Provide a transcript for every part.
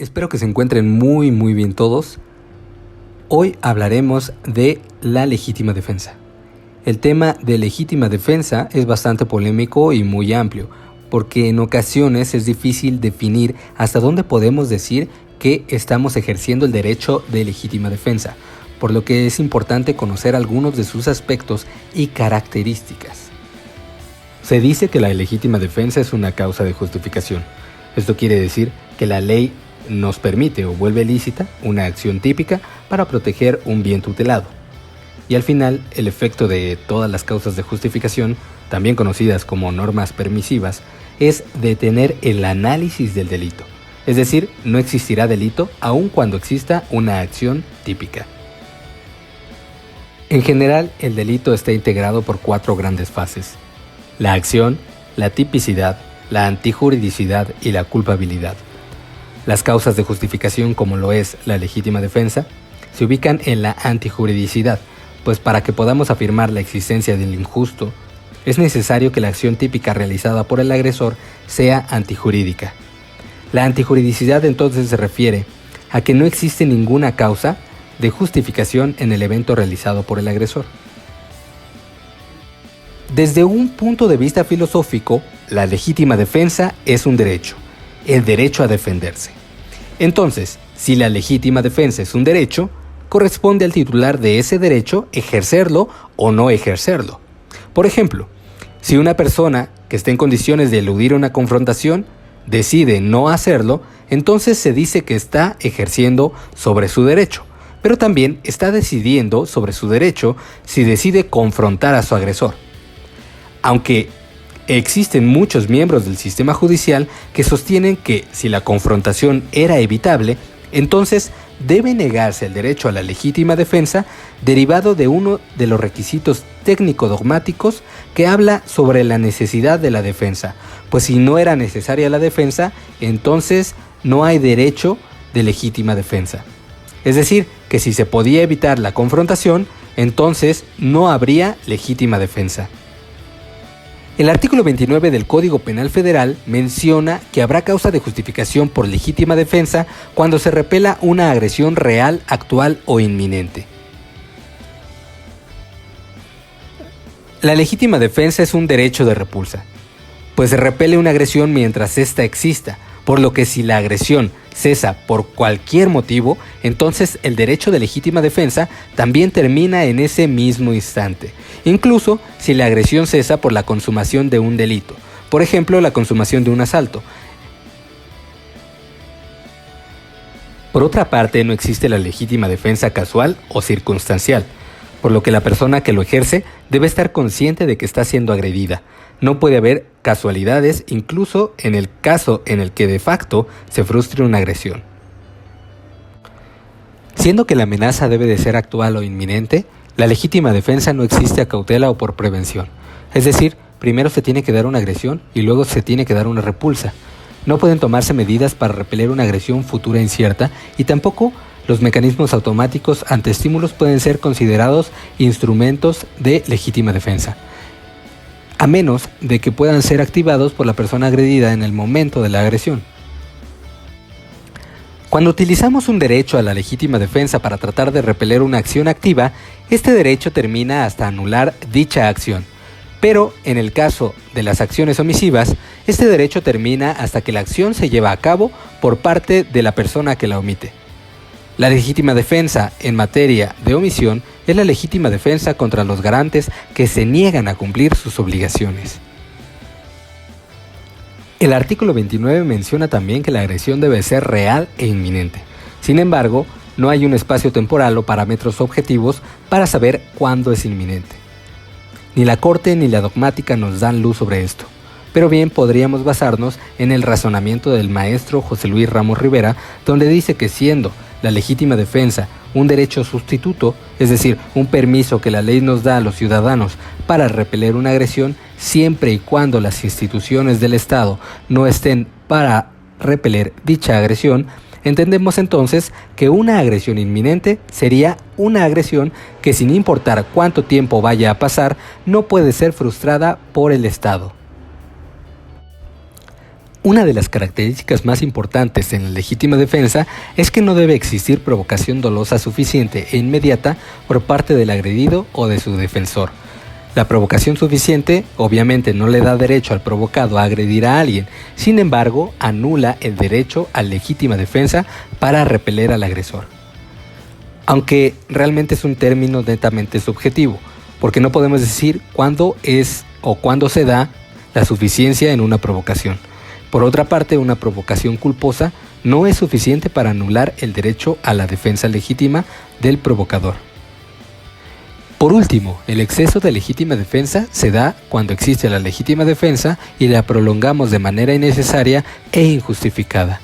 Espero que se encuentren muy bien todos. Hoy hablaremos de la legítima defensa. El tema de legítima defensa es bastante polémico y muy amplio, porque en ocasiones es difícil definir hasta dónde podemos decir que estamos ejerciendo el derecho de legítima defensa, por lo que es importante conocer algunos de sus aspectos y características. Se dice que la legítima defensa es una causa de justificación. Esto quiere decir que la ley nos permite o vuelve lícita una acción típica para proteger un bien tutelado. Y al final, el efecto de todas las causas de justificación, también conocidas como normas permisivas, es detener el análisis del delito. Es decir, no existirá delito aun cuando exista una acción típica. En general, el delito está integrado por 4 grandes fases: la acción, la tipicidad, la antijuridicidad y la culpabilidad. Las causas de justificación, como lo es la legítima defensa, se ubican en la antijuridicidad, pues para que podamos afirmar la existencia del injusto, es necesario que la acción típica realizada por el agresor sea antijurídica. La antijuridicidad entonces se refiere a que no existe ninguna causa de justificación en el evento realizado por el agresor. Desde un punto de vista filosófico, la legítima defensa es un derecho, el derecho a defenderse. Entonces, si la legítima defensa es un derecho, corresponde al titular de ese derecho ejercerlo o no ejercerlo. Por ejemplo, si una persona que está en condiciones de eludir una confrontación decide no hacerlo, entonces se dice que está ejerciendo sobre su derecho, pero también está decidiendo sobre su derecho si decide confrontar a su agresor. Aunque existen muchos miembros del sistema judicial que sostienen que si la confrontación era evitable, entonces debe negarse el derecho a la legítima defensa derivado de uno de los requisitos técnico-dogmáticos que habla sobre la necesidad de la defensa, pues si no era necesaria la defensa, entonces no hay derecho de legítima defensa. Es decir, que si se podía evitar la confrontación, entonces no habría legítima defensa. El artículo 29 del Código Penal Federal menciona que habrá causa de justificación por legítima defensa cuando se repela una agresión real, actual o inminente. La legítima defensa es un derecho de repulsa, pues se repele una agresión mientras ésta exista, por lo que si la agresión cesa por cualquier motivo, entonces el derecho de legítima defensa también termina en ese mismo instante, incluso si la agresión cesa por la consumación de un delito, por ejemplo, la consumación de un asalto. Por otra parte, no existe la legítima defensa casual o circunstancial, por lo que la persona que lo ejerce debe estar consciente de que está siendo agredida. No puede haber casualidades, incluso en el caso en el que de facto se frustre una agresión. Siendo que la amenaza debe de ser actual o inminente, la legítima defensa no existe a cautela o por prevención. Es decir, primero se tiene que dar una agresión y luego se tiene que dar una repulsa. No pueden tomarse medidas para repeler una agresión futura incierta y tampoco los mecanismos automáticos ante estímulos pueden ser considerados instrumentos de legítima defensa, a menos de que puedan ser activados por la persona agredida en el momento de la agresión. Cuando utilizamos un derecho a la legítima defensa para tratar de repeler una acción activa, este derecho termina hasta anular dicha acción. Pero en el caso de las acciones omisivas, este derecho termina hasta que la acción se lleva a cabo por parte de la persona que la omite. La legítima defensa en materia de omisión es la legítima defensa contra los garantes que se niegan a cumplir sus obligaciones. El artículo 29 menciona también que la agresión debe ser real e inminente. Sin embargo, no hay un espacio temporal o parámetros objetivos para saber cuándo es inminente. Ni la Corte ni la dogmática nos dan luz sobre esto, pero bien podríamos basarnos en el razonamiento del maestro José Luis Ramos Rivera, donde dice que siendo la legítima defensa un derecho sustituto, es decir, un permiso que la ley nos da a los ciudadanos para repeler una agresión, siempre y cuando las instituciones del Estado no estén para repeler dicha agresión, entendemos entonces que una agresión inminente sería una agresión que, sin importar cuánto tiempo vaya a pasar, no puede ser frustrada por el Estado. Una de las características más importantes en la legítima defensa es que no debe existir provocación dolosa suficiente e inmediata por parte del agredido o de su defensor. La provocación suficiente obviamente no le da derecho al provocado a agredir a alguien, sin embargo, anula el derecho a legítima defensa para repeler al agresor. Aunque realmente es un término netamente subjetivo, porque no podemos decir cuándo es o cuándo se da la suficiencia en una provocación. Por otra parte, una provocación culposa no es suficiente para anular el derecho a la defensa legítima del provocador. Por último, el exceso de legítima defensa se da cuando existe la legítima defensa y la prolongamos de manera innecesaria e injustificada.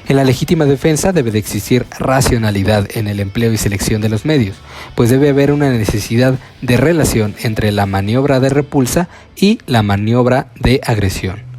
En la legítima defensa debe de existir racionalidad en el empleo y selección de los medios, pues debe haber una necesidad de relación entre la maniobra de repulsa y la maniobra de agresión.